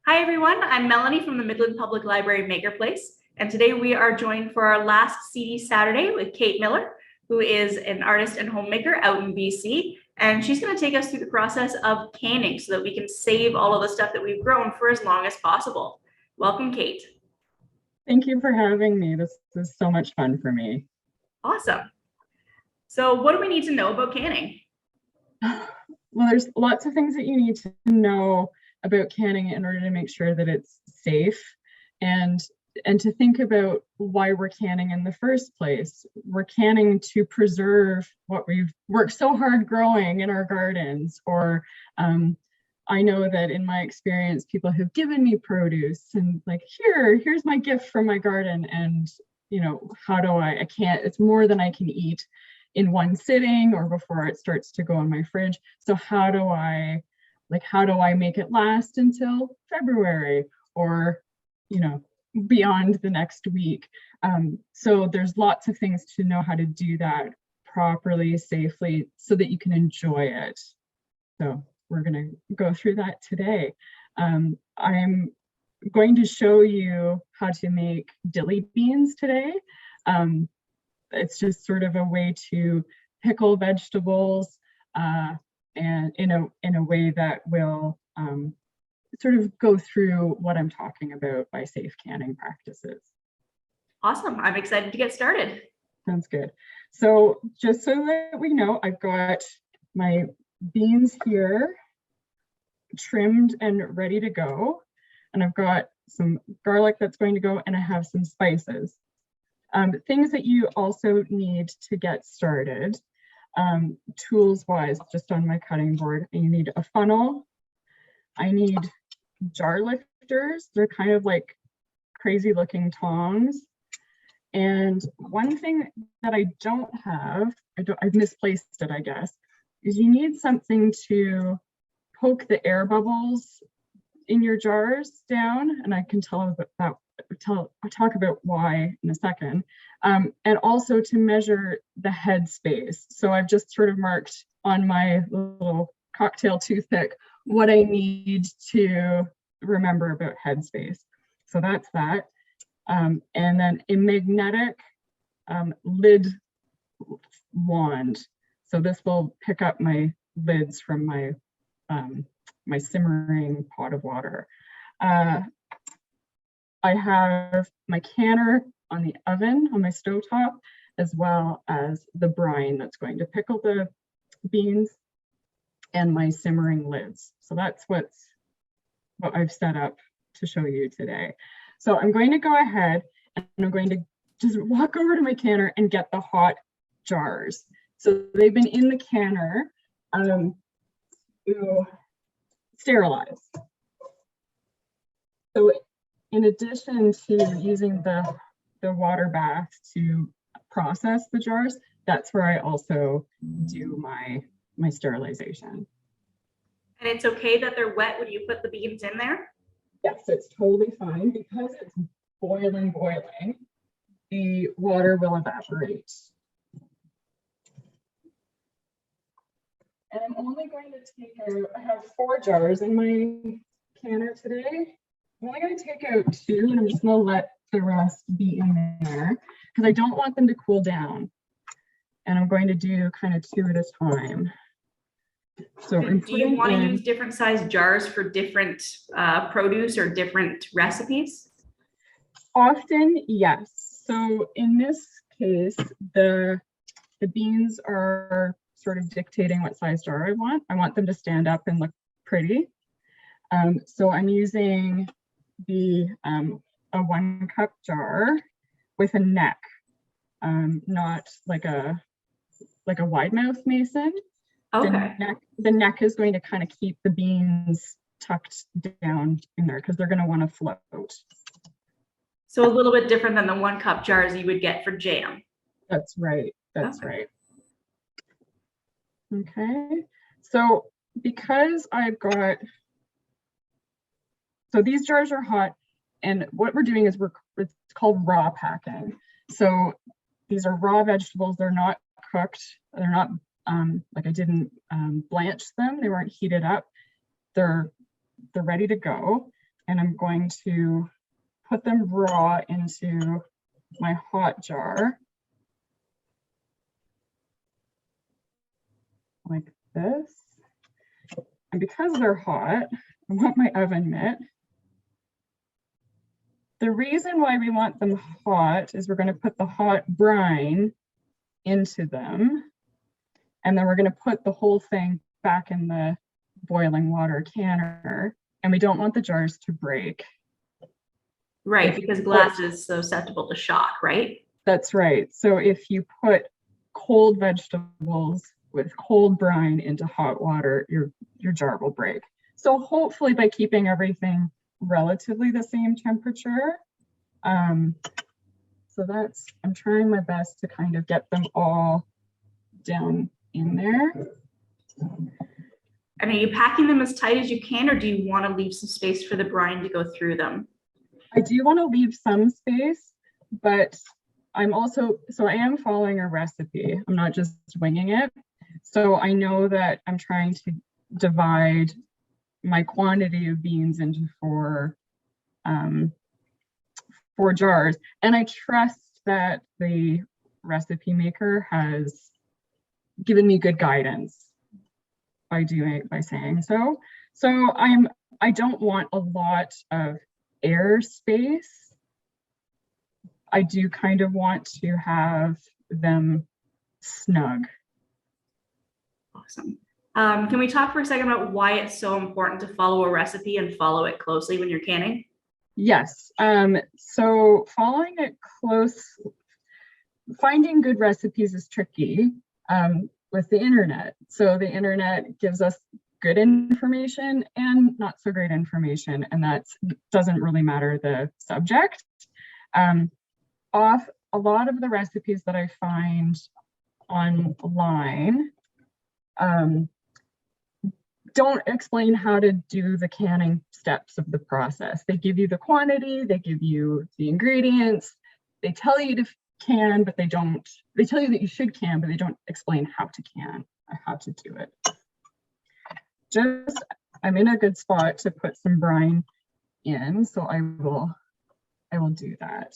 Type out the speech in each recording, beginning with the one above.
Hi everyone, I'm Melanie from the Midland Public Library Maker Place, and today we are joined for our last Seedy Saturday with Kate Miller, who is an artist and homemaker out in BC, and she's going to take us through the process of canning so that we can save all of the stuff that we've grown for as long as possible. Welcome, Kate. Thank you for having me. This is so much fun for me. Awesome. So what do we need to know about canning? Well, there's lots of things that you need to know about canning in order to make sure that it's safe and to think about why we're canning in the first place. We're canning to preserve what we've worked so hard growing in our gardens, or I know that in my experience, people have given me produce and like, here's my gift from my garden. And, you know, how do I can't, it's more than I can eat in one sitting or before it starts to go in my fridge. So how do I make it last until February or, you know, beyond the next week? So there's lots of things to know how to do that properly, safely, so that you can enjoy it. So we're going to go through that today. I'm going to show you how to make dilly beans today. It's just sort of a way to pickle vegetables and in a way that will sort of go through what I'm talking about by safe canning practices. Awesome. I'm excited to get started. Sounds good. So just so that we know, I've got my beans here trimmed and ready to go. And I've got some garlic that's going to go, and I have some spices. Things that you also need to get started, tools wise, just on my cutting board. You need a funnel. I need jar lifters. They're kind of like crazy looking tongs. And one thing that I don't have, I've misplaced it, I guess, is you need something to poke the air bubbles in your jars down. And I can tell about that. I'll talk about why in a second, and also to measure the headspace. So I've just sort of marked on my little cocktail toothpick what I need to remember about headspace. So that's that. And then a magnetic lid wand. So this will pick up my lids from my my simmering pot of water. I have my canner on the oven on my stovetop, as well as the brine that's going to pickle the beans, and my simmering lids. So that's what I've set up to show you today. So I'm going to go ahead and I'm going to just walk over to my canner and get the hot jars. So they've been in the canner to sterilize. So in addition to using the water bath to process the jars, that's where I also do my sterilization. And it's okay that they're wet when you put the beans in there? Yes, it's totally fine because it's boiling. The water will evaporate. And I'm only going to take out, I have 4 jars in my canner today. I'm only going to take out 2, and I'm just going to let the rest be in there because I don't want them to cool down. And I'm going to do kind of 2 at a time. So do you want to use different size jars for different produce or different recipes? Often, yes. So in this case, the beans are sort of dictating what size jar I want. I want them to stand up and look pretty. So I'm using a 1 cup jar with a neck, not like a wide mouth mason. Okay. The neck is going to kind of keep the beans tucked down in there because they're going to want to float. So a little bit different than the 1 cup jars you would get for jam. That's right. That's right. Okay. So because so these jars are hot, and what we're doing is it's called raw packing. So these are raw vegetables. They're not cooked. They're not like I didn't blanch them. They weren't heated up. They're ready to go. and I'm going to put them raw into my hot jar like this. And because they're hot, I want my oven mitt. The reason why we want them hot is we're going to put the hot brine into them, and then we're going to put the whole thing back in the boiling water canner, and we don't want the jars to break. Right, because glass is susceptible to shock, right? That's right. So if you put cold vegetables with cold brine into hot water, your jar will break. So hopefully by keeping everything relatively the same temperature, so that's, I'm trying my best to kind of get them all down in there. And are you packing them as tight as you can, or do you want to leave some space for the brine to go through them? I do want to leave some space, but I'm also, so I am following a recipe. I'm not just winging it. So I know that I'm trying to divide my quantity of beans into four jars. And I trust that the recipe maker has given me good guidance by saying so. So I don't want a lot of air space. I do kind of want to have them snug. Awesome. Can we talk for a second about why it's so important to follow a recipe and follow it closely when you're canning? Yes. So following it close, finding good recipes is tricky with the internet. So the internet gives us good information and not so great information, and that doesn't really matter the subject. A lot of the recipes that I find online don't explain how to do the canning steps of the process. They give you the quantity, they give you the ingredients, they tell you to can, but they tell you that you should can, but they don't explain how to can or how to do it. I'm in a good spot to put some brine in, so I will do that.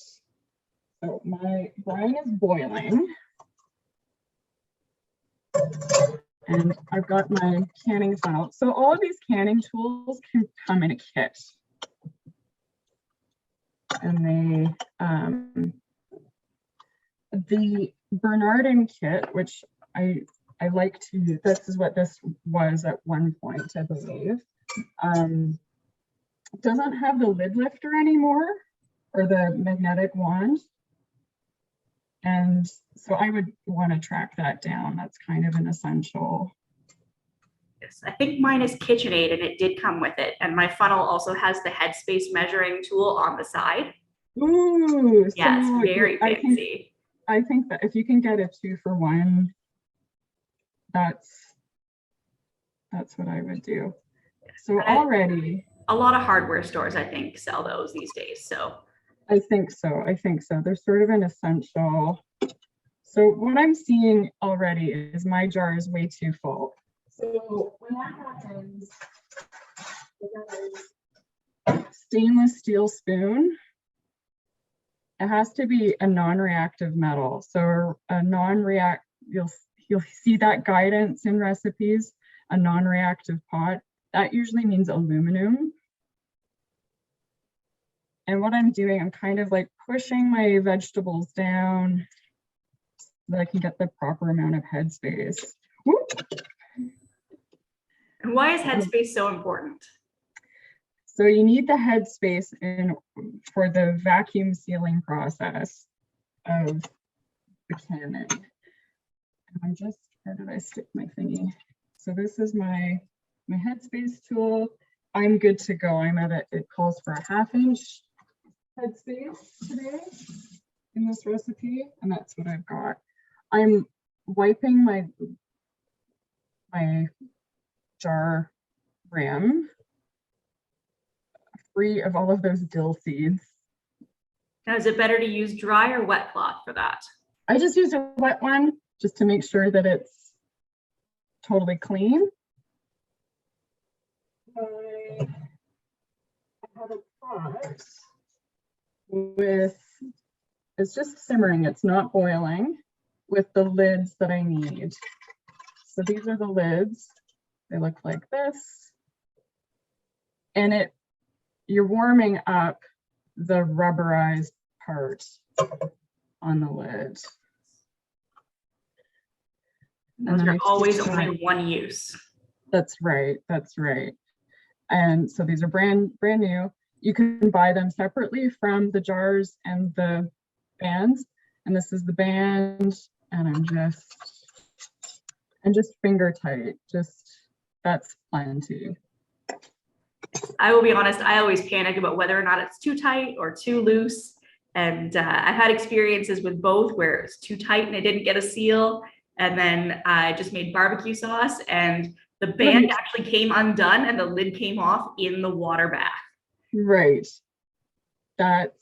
So my brine is boiling. And I've got my canning funnel. So all of these canning tools can come in a kit. And the Bernardin kit, which I like to, this is what this was at one point, I believe, doesn't have the lid lifter anymore, or the magnetic wand. And so I would want to track that down. That's kind of an essential. Yes, I think mine is KitchenAid and it did come with it. And my funnel also has the Headspace measuring tool on the side. Ooh, yeah, so it's very fancy. I think that if you can get a 2-for-1, that's what I would do. So already a lot of hardware stores, I think, sell those these days. So I think so. They're sort of an essential. So what I'm seeing already is my jar is way too full. So when that happens, stainless steel spoon. It has to be a non-reactive metal. So a non-react, you'll see that guidance in recipes, a non-reactive pot. That usually means aluminum. And what I'm doing, I'm kind of like pushing my vegetables down so that I can get the proper amount of headspace. Whoop. And why is headspace so important? So you need the headspace for the vacuum sealing process of the canning. And where did I stick my thingy? So this is my headspace tool. I'm good to go. It calls for a 1/2 inch headspace today in this recipe, and that's what I've got. I'm wiping my jar rim free of all of those dill seeds. Now, is it better to use dry or wet cloth for that? I just use a wet one just to make sure that it's totally clean. My have a pot with, it's just simmering, it's not boiling, with the lids that I need. So these are the lids. They look like this. And you're warming up the rubberized part on the lid. Those are always only one use. That's right, that's right. And so these are brand new. You can buy them separately from the jars and the bands. And this is the band, and I'm just finger tight. That's plenty. I will be honest, I always panic about whether or not it's too tight or too loose. And I've had experiences with both where it's too tight and it didn't get a seal. And then I just made barbecue sauce and the band actually came undone and the lid came off in the water bath. Right. That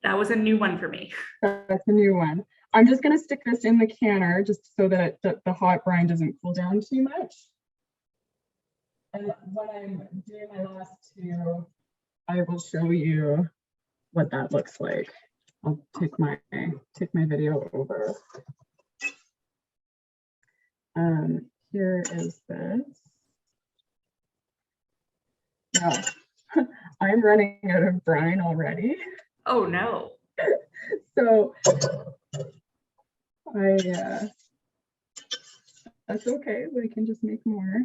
was a new one for me. That's a new one. I'm just going to stick this in the canner just so that the hot brine doesn't cool down too much. And when I'm doing my last two, I will show you what that looks like. I'll take my video over. Here is this. Now, I'm running out of brine already. Oh no. So that's okay. We can just make more.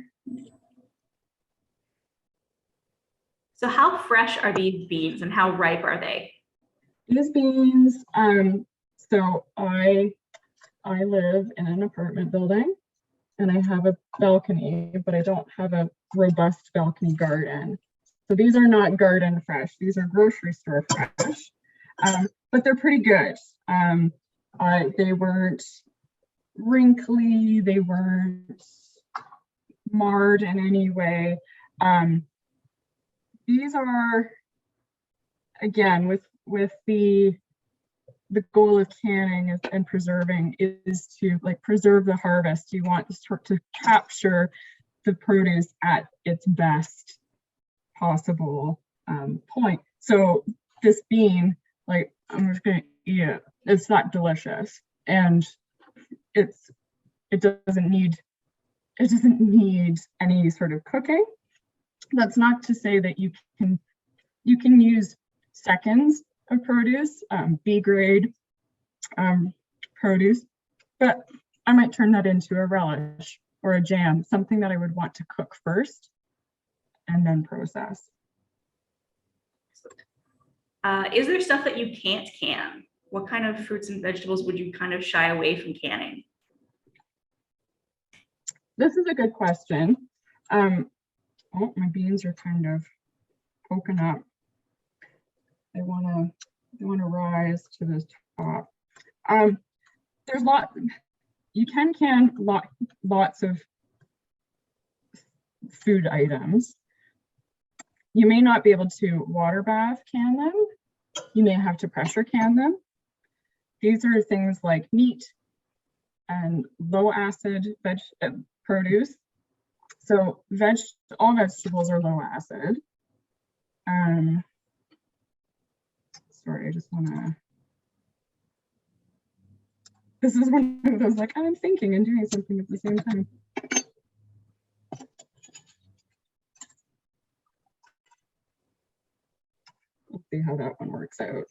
So how fresh are these beans and how ripe are they? These beans, so I live in an apartment building and I have a balcony, but I don't have a robust balcony garden. So these are not garden fresh. These are grocery store fresh, but they're pretty good. They weren't wrinkly. They weren't marred in any way. These are, again, with the goal of canning and preserving is to like preserve the harvest. You want to capture the produce at its best possible point. So this bean, like I'm just gonna eat it. It's not delicious, and it doesn't need any sort of cooking. That's not to say that you can use seconds of produce, B grade produce, but I might turn that into a relish or a jam, something that I would want to cook first and then process. Is there stuff that you can't can? What kind of fruits and vegetables would you kind of shy away from canning? This is a good question. Oh, my beans are kind of poking up. They want to rise to the top. There's you can lots of food items. You may not be able to water bath can them. You may have to pressure can them. These are things like meat and low acid produce. So all vegetables are low acid. Sorry, I just want to. This is one of those like I'm thinking and doing something at the same time. Let's see how that one works out.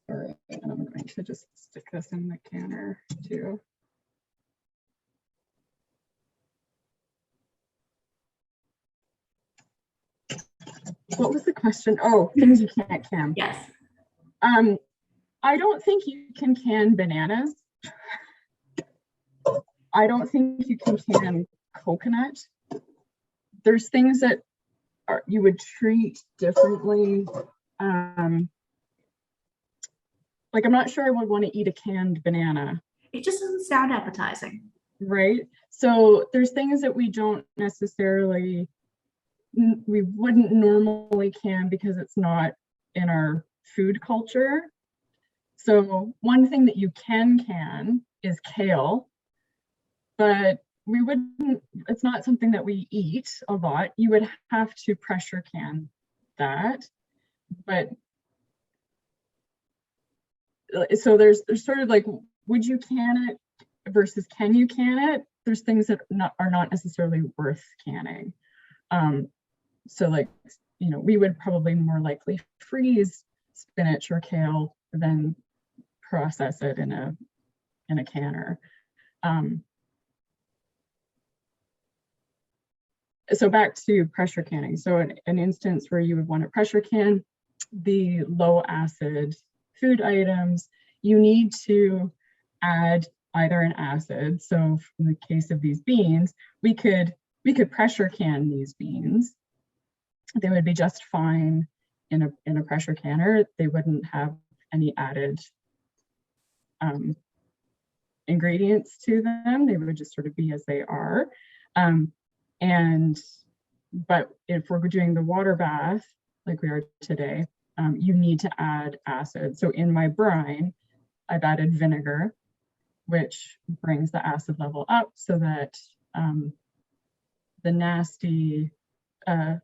Sorry, and I'm going to just stick this in the canner too. What was the question? Oh, things you can't can. Yes. I don't think you can can bananas. I don't think you can can coconut. There's things that you would treat differently. Like I'm not sure I would want to eat a canned banana. It just doesn't sound appetizing. Right? So there's things that we don't necessarily, we wouldn't normally can because it's not in our food culture. So one thing that you can is kale. but we wouldn't, it's not something that we eat a lot. You would have to pressure can that, but so there's sort of like, would you can it versus can you can it? There's things that are not necessarily worth canning. So like, you know, we would probably more likely freeze spinach or kale than process it in a canner. So back to pressure canning. So an instance where you would want to pressure can the low acid food items, you need to add either an acid. So in the case of these beans, we could pressure can these beans. They would be just fine in a pressure canner. They wouldn't have any added ingredients to them. They would just sort of be as they are. But if we're doing the water bath, like we are today, you need to add acid. So in my brine, I've added vinegar, which brings the acid level up so that the nasty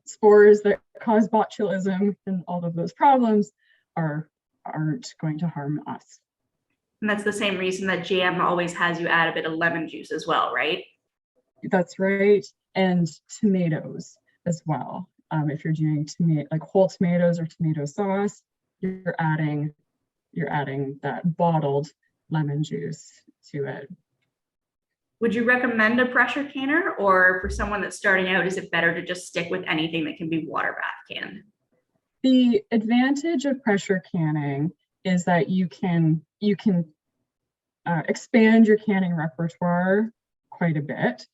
spores that cause botulism and all of those problems aren't going to harm us. And that's the same reason that jam always has you add a bit of lemon juice as well, right? That's right. And tomatoes as well. If you're doing like whole tomatoes or tomato sauce, you're adding that bottled lemon juice to it. Would you recommend a pressure canner, or for someone that's starting out, is it better to just stick with anything that can be water bath canned? The advantage of pressure canning is that you can expand your canning repertoire quite a bit.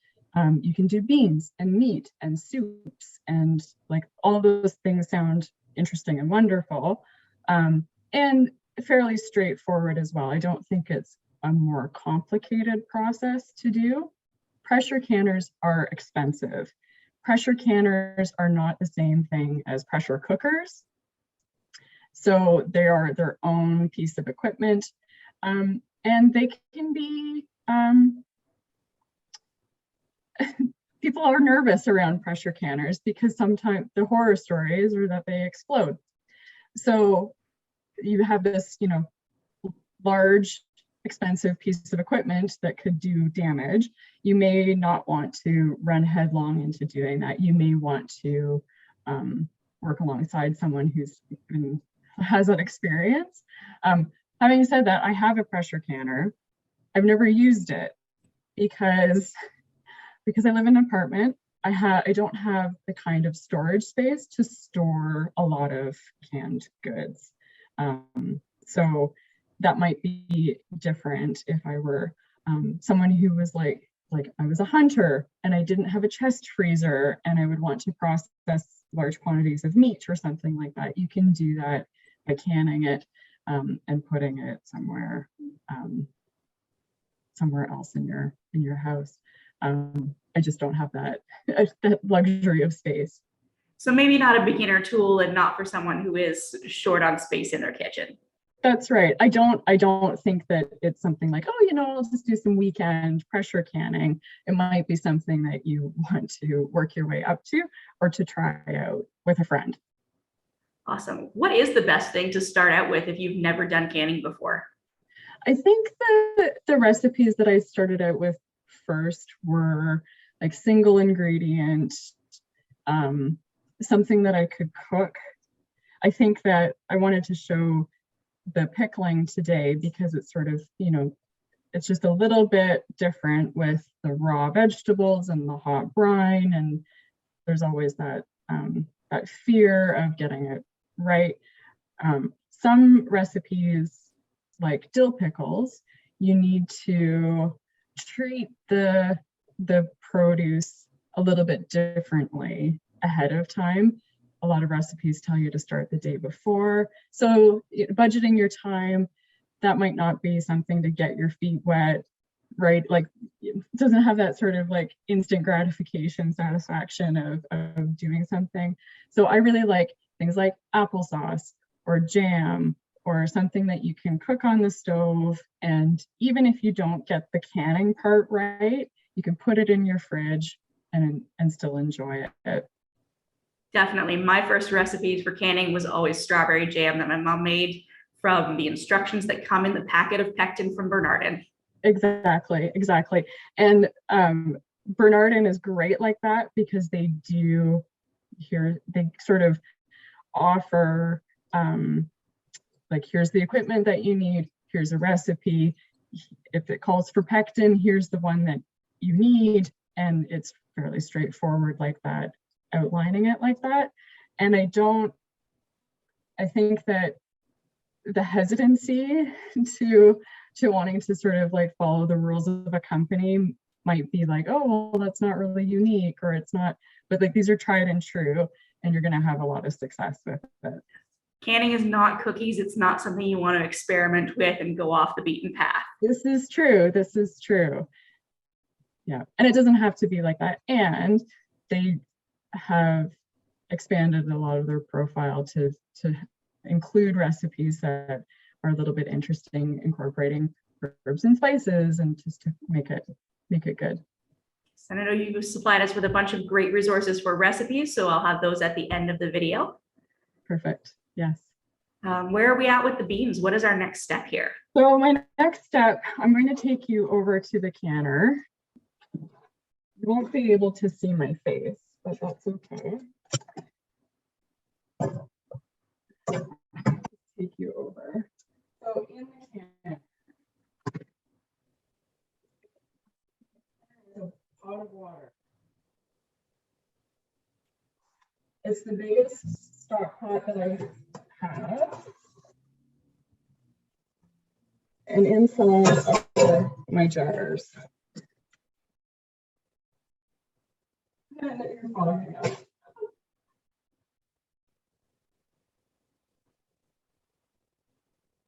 You can do beans and meat and soups, and like all those things sound interesting and wonderful, and fairly straightforward as well. I don't think it's a more complicated process to do. Pressure canners are expensive. Pressure canners are not the same thing as pressure cookers. So they are their own piece of equipment, and they can be, people are nervous around pressure canners because sometimes the horror stories are that they explode. So you have this, you know, large, expensive piece of equipment that could do damage. You may not want to run headlong into doing that. You may want to work alongside someone has that experience. Having said that, I have a pressure canner. I've never used it because I live in an apartment. I don't have the kind of storage space to store a lot of canned goods. So that might be different if I were someone who was like I was a hunter and I didn't have a chest freezer and I would want to process large quantities of meat or something like that. You can do that by canning it and putting it somewhere else in your house. I just don't have that luxury of space. So maybe not a beginner tool and not for someone who is short on space in their kitchen. That's right. I don't think that it's something like, oh, you know, I'll just do some weekend pressure canning. It might be something that you want to work your way up to or to try out with a friend. Awesome. What is the best thing to start out with if you've never done canning before? I think the recipes that I started out with first were like single ingredient, something that I could cook. I think that I wanted to show the pickling today because it's sort of, you know, it's just a little bit different with the raw vegetables and the hot brine, and there's always that fear of getting it right. Some recipes like dill pickles, you need to treat the produce a little bit differently ahead of time. A lot of recipes tell you to start the day before. So budgeting your time, that might not be something to get your feet wet, right? Like it doesn't have that sort of like instant gratification satisfaction of doing something. So I really like things like applesauce or jam or something that you can cook on the stove. And even if you don't get the canning part right, You can put it in your fridge and still enjoy it. Definitely. My first recipes for canning was always strawberry jam that my mom made from the instructions that come in the packet of pectin from Bernardin. Exactly. And Bernardin is great like that because they sort of offer like, here's the equipment that you need, here's a recipe. If it calls for pectin, here's the one that you need. And it's fairly straightforward like that, outlining it like that. And I think that the hesitancy to wanting to sort of like follow the rules of a company might be like, oh, well, that's not really unique, or it's not, but like these are tried and true, and you're going to have a lot of success with it. Canning is not cookies. It's not something you want to experiment with and go off the beaten path. This is true. Yeah, and it doesn't have to be like that. And they have expanded a lot of their profile to include recipes that are a little bit interesting, incorporating herbs and spices, and just to make it good. And I know you supplied us with a bunch of great resources for recipes, so I'll have those at the end of the video. Perfect. Yes. Where are we at with the beans? What is our next step here? So my next step, I'm going to take you over to the canner. You won't be able to see my face, but that's okay. Take you over. So in the canner, there's a pot of water. It's the biggest stock pot that I have. And inside are my jars. And you're following up.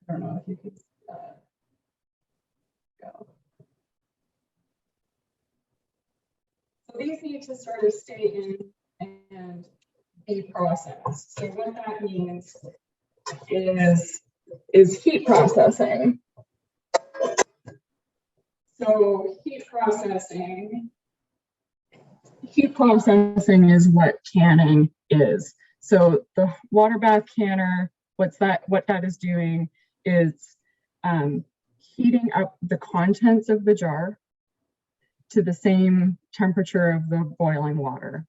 I don't know if you can see that. Go. So these need to sort of stay in and be processed. So what that means is heat processing. So heat processing is what canning is. So the water bath canner, what that is doing is heating up the contents of the jar to the same temperature of the boiling water.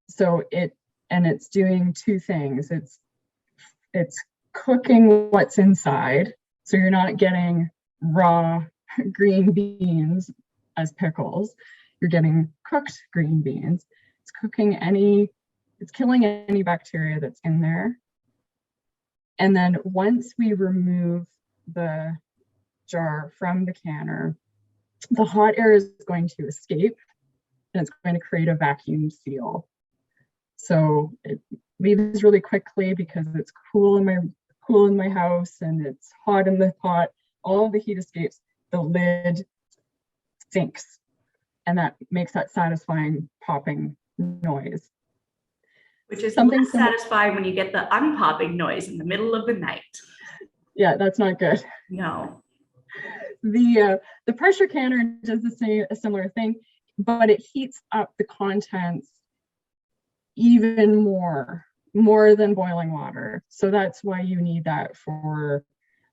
So it's doing two things. It's cooking what's inside. So you're not getting raw green beans as pickles. You're getting cooked green beans. It's killing any bacteria that's in there. And then once we remove the jar from the canner, the hot air is going to escape and it's going to create a vacuum seal. So it leaves really quickly because it's cool in my house and it's hot in the pot. All of the heat escapes, the lid sinks, and that makes that satisfying popping noise. Which is something satisfying when you get the unpopping noise in the middle of the night. Yeah, that's not good. No. The pressure canner does a similar thing, but it heats up the contents even more than boiling water. So that's why you need that for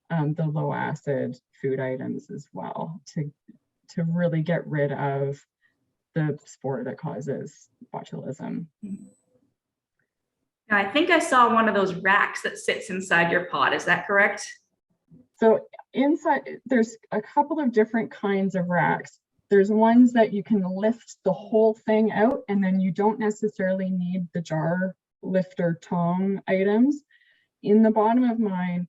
the low acid food items as well, to really get rid of the spore that causes botulism. Now, I think I saw one of those racks that sits inside your pot. Is that correct? So inside, there's a couple of different kinds of racks. There's ones that you can lift the whole thing out, and then you don't necessarily need the jar lifter tong items. In the bottom of mine,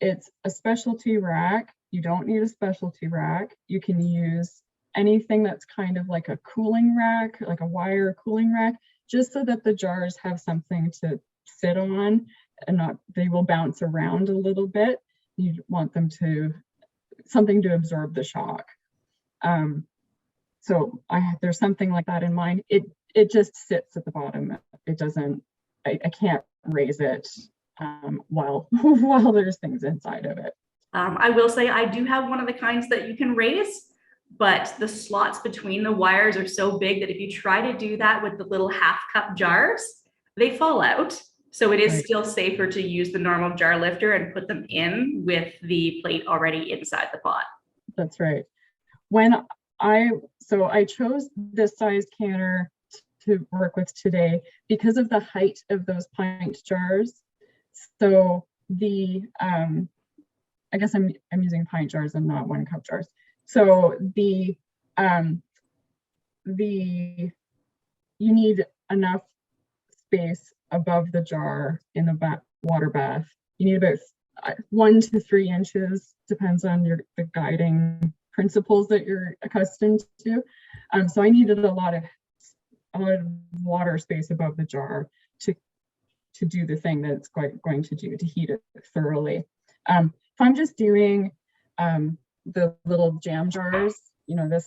it's a specialty rack. You don't need a specialty rack. You can use anything that's kind of like a cooling rack, like a wire cooling rack, just so that the jars have something to sit on and they will bounce around a little bit. You want them to, something to absorb the shock. So there's something like that in mind. It just sits at the bottom. It doesn't, I can't raise it while there's things inside of it. I will say I do have one of the kinds that you can raise, but the slots between the wires are so big that if you try to do that with the little half cup jars, they fall out. So it is Right. still safer to use the normal jar lifter and put them in with the plate already inside the pot. That's right. When I chose this size canner to work with today because of the height of those pint jars. So the I guess I'm using pint jars and not 1 cup jars. So the you need enough space above the jar in the water bath. You need about 1 to 3 inches, depends on the guiding principles that you're accustomed to. So I needed a lot of water space above the jar to do the thing that it's going to do, to heat it thoroughly. If I'm just doing the little jam jars, you know, this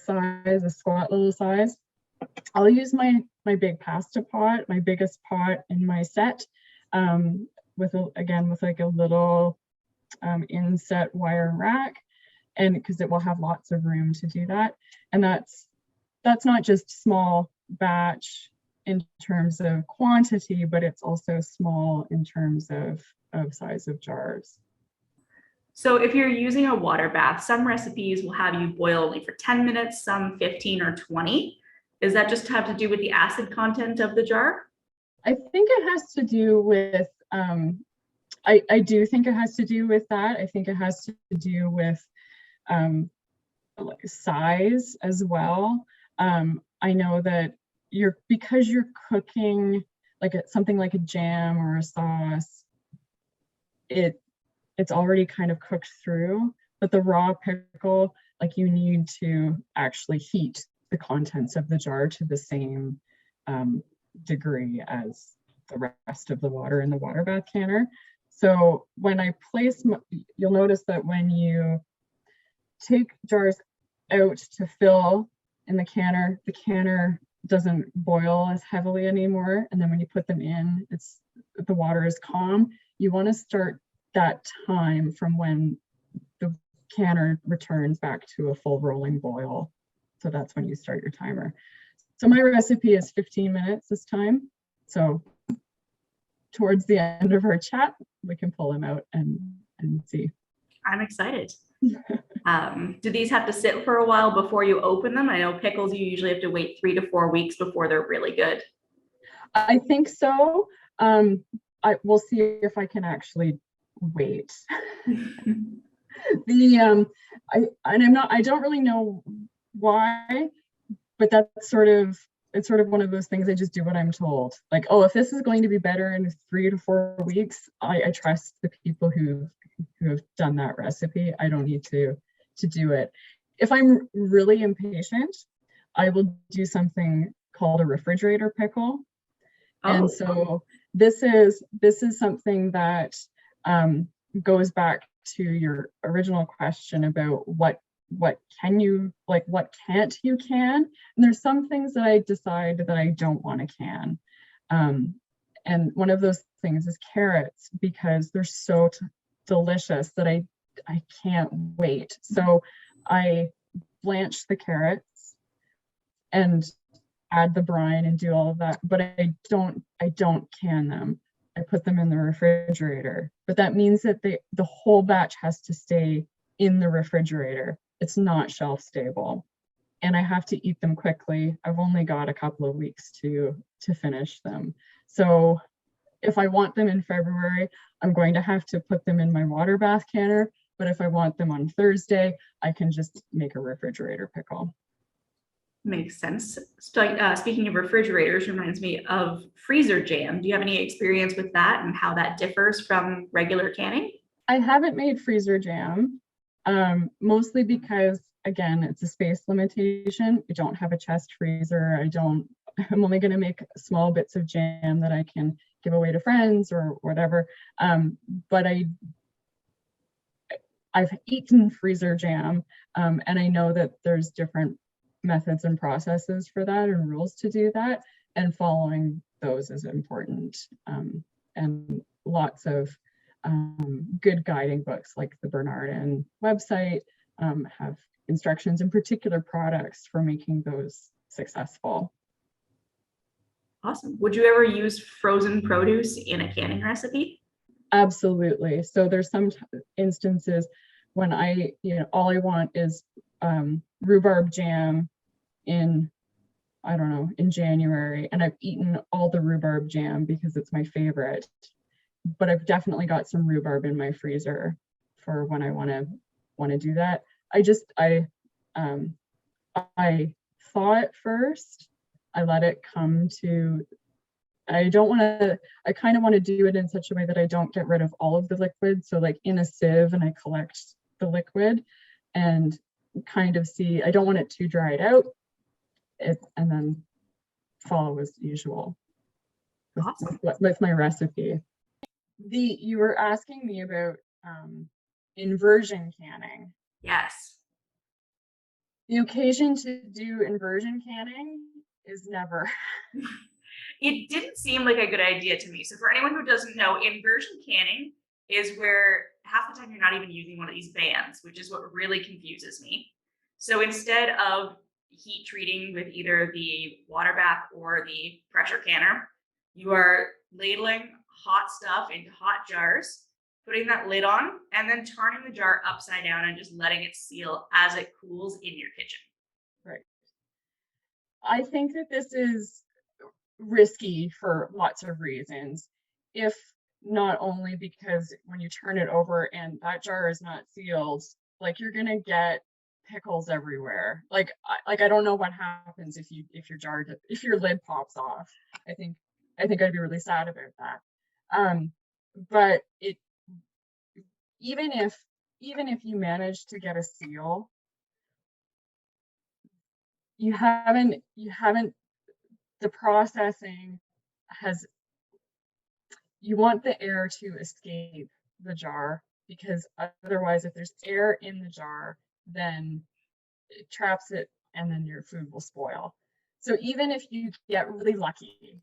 size, a squat little size, I'll use my big pasta pot, my biggest pot in my set, with like a little inset wire rack, and because it will have lots of room to do that. And that's not just small batch in terms of quantity, but it's also small in terms of size of jars. So if you're using a water bath, some recipes will have you boil only for 10 minutes, some 15 or 20. Does that just have to do with the acid content of the jar? I think it has to do with, I do think it has to do with that. I think it has to do with like size as well. I know that because you're cooking like something like a jam or a sauce, it's already kind of cooked through, but the raw pickle, like you need to actually heat the contents of the jar to the same degree as the rest of the water in the water bath canner. So when I place, you'll notice that when you take jars out to fill in the canner doesn't boil as heavily anymore. And then when you put them in, the water is calm. You want to start that time from when the canner returns back to a full rolling boil. So that's when you start your timer. So my recipe is 15 minutes this time. So towards the end of our chat, we can pull them out and see. I'm excited. Do these have to sit for a while before you open them? I know pickles, you usually have to wait 3 to 4 weeks before they're really good. I think so. We'll see if I can actually wait. I don't really know why, but it's sort of one of those things. I just do what I'm told. Like, oh, if this is going to be better in 3 to 4 weeks, I trust the people who have done that recipe. I don't need to do it. If I'm really impatient, I will do something called a refrigerator pickle. Oh. And so this is something that goes back to your original question about what can you, like, what can't you can. And there's some things that I decide that I don't want to can. And one of those things is carrots, because they're so delicious that I can't wait. So I blanch the carrots and add the brine and do all of that, but I don't can them. I put them in the refrigerator, but that means that the whole batch has to stay in the refrigerator. It's not shelf stable, and I have to eat them quickly. I've only got a couple of weeks to finish them. So if I want them in February, I'm going to have to put them in my water bath canner. But if I want them on Thursday, I can just make a refrigerator pickle. Makes sense. Speaking of refrigerators, reminds me of freezer jam. Do you have any experience with that and how that differs from regular canning? I haven't made freezer jam, mostly because, again, it's a space limitation. I don't have a chest freezer. I'm only going to make small bits of jam that I can give away to friends or whatever. But I've eaten freezer jam, and I know that there's different methods and processes for that and rules to do that, and following those is important. And lots of good guiding books like the Bernardin website have instructions and particular products for making those successful. Awesome. Would you ever use frozen produce in a canning recipe? Absolutely. So there's some instances when I, all I want is rhubarb jam in, I don't know, in January, and I've eaten all the rhubarb jam because it's my favorite, but I've definitely got some rhubarb in my freezer for when I want to do that. I thaw it first. I let it come to, I kind of want to do it in such a way that I don't get rid of all of the liquid. So like in a sieve, and I collect the liquid and kind of see, I don't want it too dried out, and then follow as usual Awesome. with my recipe. You were asking me about inversion canning. Yes. The occasion to do inversion canning is never. It didn't seem like a good idea to me. So for anyone who doesn't know, inversion canning is where half the time you're not even using one of these bands, which is what really confuses me. So instead of heat treating with either the water bath or the pressure canner, you are ladling hot stuff into hot jars, putting that lid on, and then turning the jar upside down and just letting it seal as it cools in your kitchen. Right. I think that this is risky for lots of reasons. If not only because when you turn it over and that jar is not sealed, like you're gonna get pickles everywhere. Like I don't know what happens if your lid pops off. I think I'd be really sad about that. But even if you manage to get a seal, you haven't the processing has, you want the air to escape the jar, because otherwise if there's air in the jar, then it traps it and then your food will spoil. So even if you get really lucky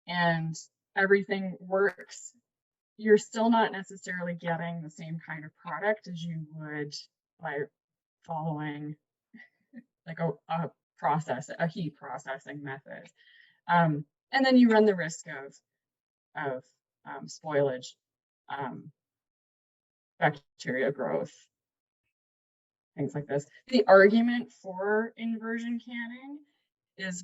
and everything works, you're still not necessarily getting the same kind of product as you would by following like a heat processing method. And then you run the risk of spoilage, bacteria growth, things like this. The argument for inversion canning is,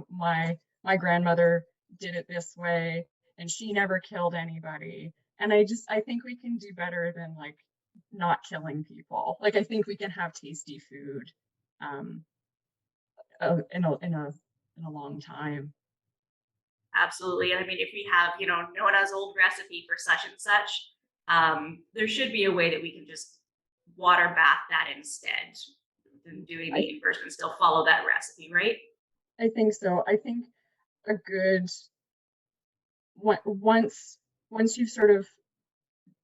my grandmother did it this way and she never killed anybody. And I think we can do better than like not killing people. Like I think we can have tasty food in a long time. Absolutely. I mean, if we have, Nona's old recipe for such and such, there should be a way that we can just water bath that instead than doing the inversion and still follow that recipe, right? I think so. I think a good, once you've sort of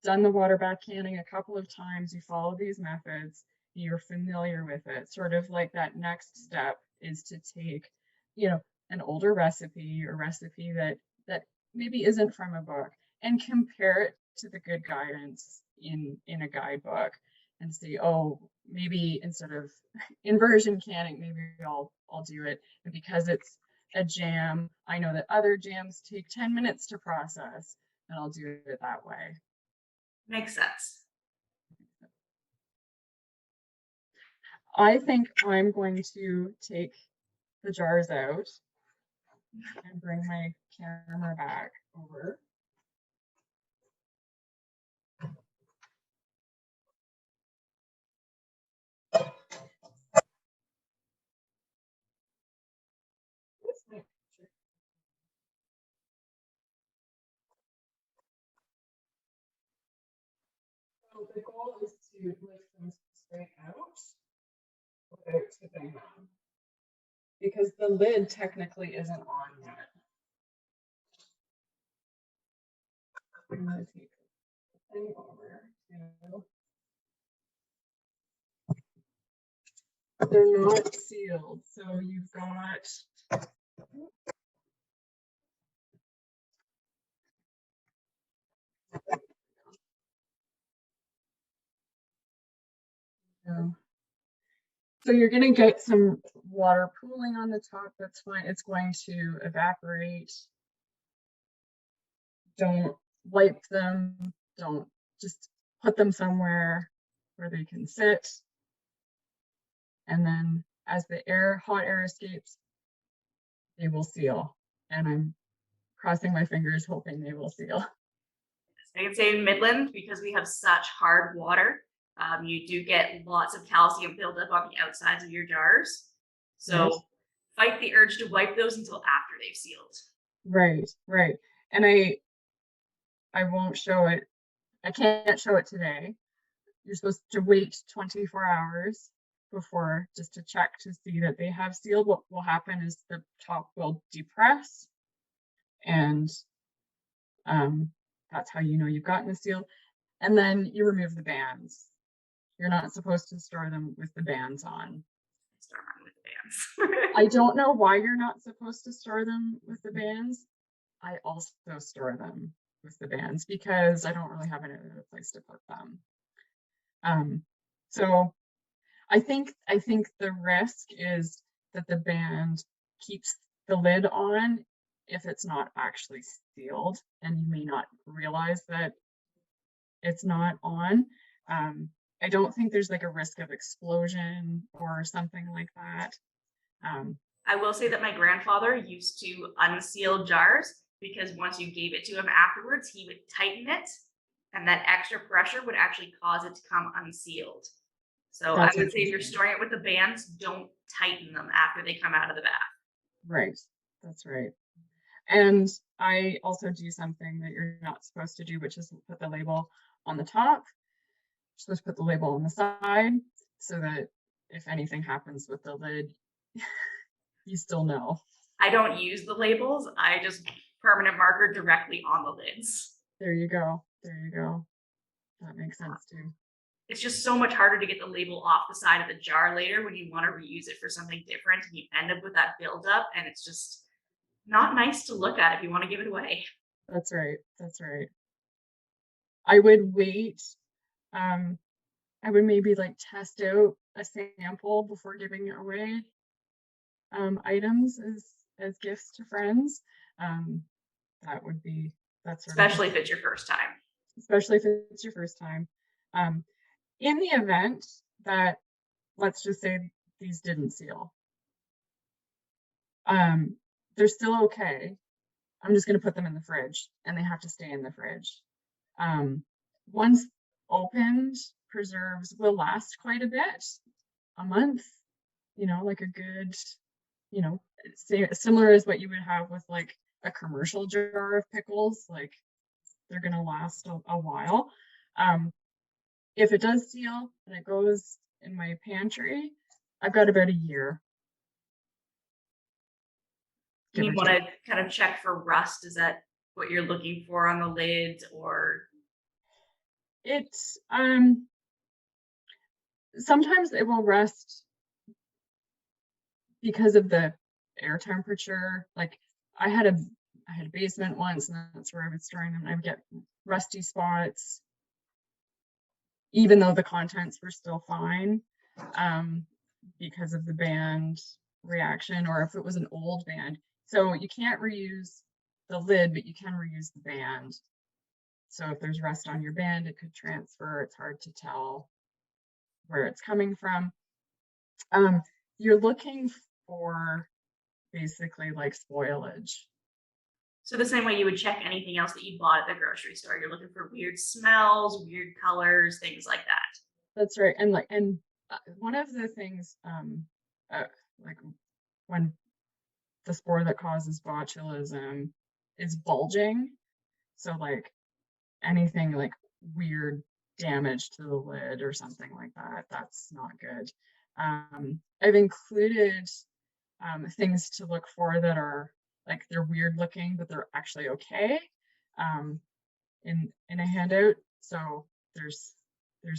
done the water bath canning a couple of times, you follow these methods, you're familiar with it, sort of like that next step is to take, an older recipe or recipe that maybe isn't from a book and compare it to the good guidance in a guidebook and say, oh, maybe instead of inversion canning, maybe I'll do it. And because it's a jam, I know that other jams take 10 minutes to process, and I'll do it that way. Makes sense. I think I'm going to take the jars out and bring my camera back over. So the goal is to lift them straight out without tipping them, because the lid technically isn't on yet. I'm going to take the thing over to, they're not sealed, so you've got, So you're going to get some water pooling on the top. That's fine. It's going to evaporate. Don't wipe them. Don't, just put them somewhere where they can sit. And then as the hot air escapes, they will seal. And I'm crossing my fingers, hoping they will seal. I can say in Midland, because we have such hard water, you do get lots of calcium buildup on the outsides of your jars. So Yes. fight the urge to wipe those until after they've sealed. Right, right. And I won't show it. I can't show it today. You're supposed to wait 24 hours before, just to check to see that they have sealed. What will happen is the top will depress, and that's how you know you've gotten the seal. And then you remove the bands. You're not supposed to store them with the bands on. Store mine with the bands. I don't know why you're not supposed to store them with the bands. I also store them with the bands because I don't really have any other place to put them. So I think the risk is that the band keeps the lid on if it's not actually sealed, and you may not realize that it's not on. I don't think there's like a risk of explosion or something like that. I will say that my grandfather used to unseal jars because once you gave it to him afterwards, he would tighten it, and that extra pressure would actually cause it to come unsealed. So That's I would say if you're interesting. storing it with the bands, don't tighten them after they come out of the bath. Right, that's right. And I also do something that you're not supposed to do, which is put the label on the top. You're supposed to put the label on the side so that if anything happens with the lid, you still know. I don't use the labels. I just permanent marker directly on the lids. There you go. There you go. That makes sense too. It's just so much harder to get the label off the side of the jar later when you want to reuse it for something different, and you end up with that buildup, and it's just not nice to look at if you want to give it away. That's right. That's right. I would wait. I would maybe like test out a sample before giving away items as gifts to friends. That would be, that's sort of, Especially if it's your first time. especially if it's your first time. In the event that, let's just say these didn't seal, they're still okay. I'm just going to put them in the fridge, and they have to stay in the fridge. Once opened, preserves will last quite a bit, a month, like a good, similar as what you would have with like a commercial jar of pickles. Like, they're going to last a while. If it does seal and it goes in my pantry, I've got about a year. You want to kind of check for rust. Is that what you're looking for on the lids, or? It's sometimes it will rust because of the air temperature. Like I had a basement once, and that's where I was storing them. I would get rusty spots, even though the contents were still fine, because of the band reaction, or if it was an old band. So you can't reuse the lid, but you can reuse the band. So if there's rust on your band, it could transfer. It's hard to tell where it's coming from. You're looking for basically like spoilage. So the same way you would check anything else that you bought at the grocery store. You're looking for weird smells, weird colors, things like that. That's right. And one of the things, like when the spore that causes botulism is bulging, so like anything like weird damage to the lid or something like that, that's not good. I've included things to look for that are like, they're weird looking, but they're actually okay, in a handout. So there's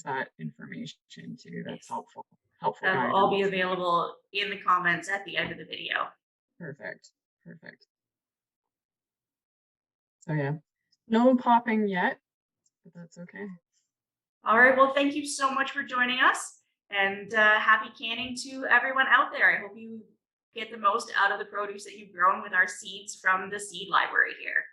that information too. That's helpful. That'll all be available in the comments at the end of the video. Perfect. So yeah, no popping yet, but that's okay. All right. Well, thank you so much for joining us. And happy canning to everyone out there. I hope you get the most out of the produce that you've grown with our seeds from the seed library here.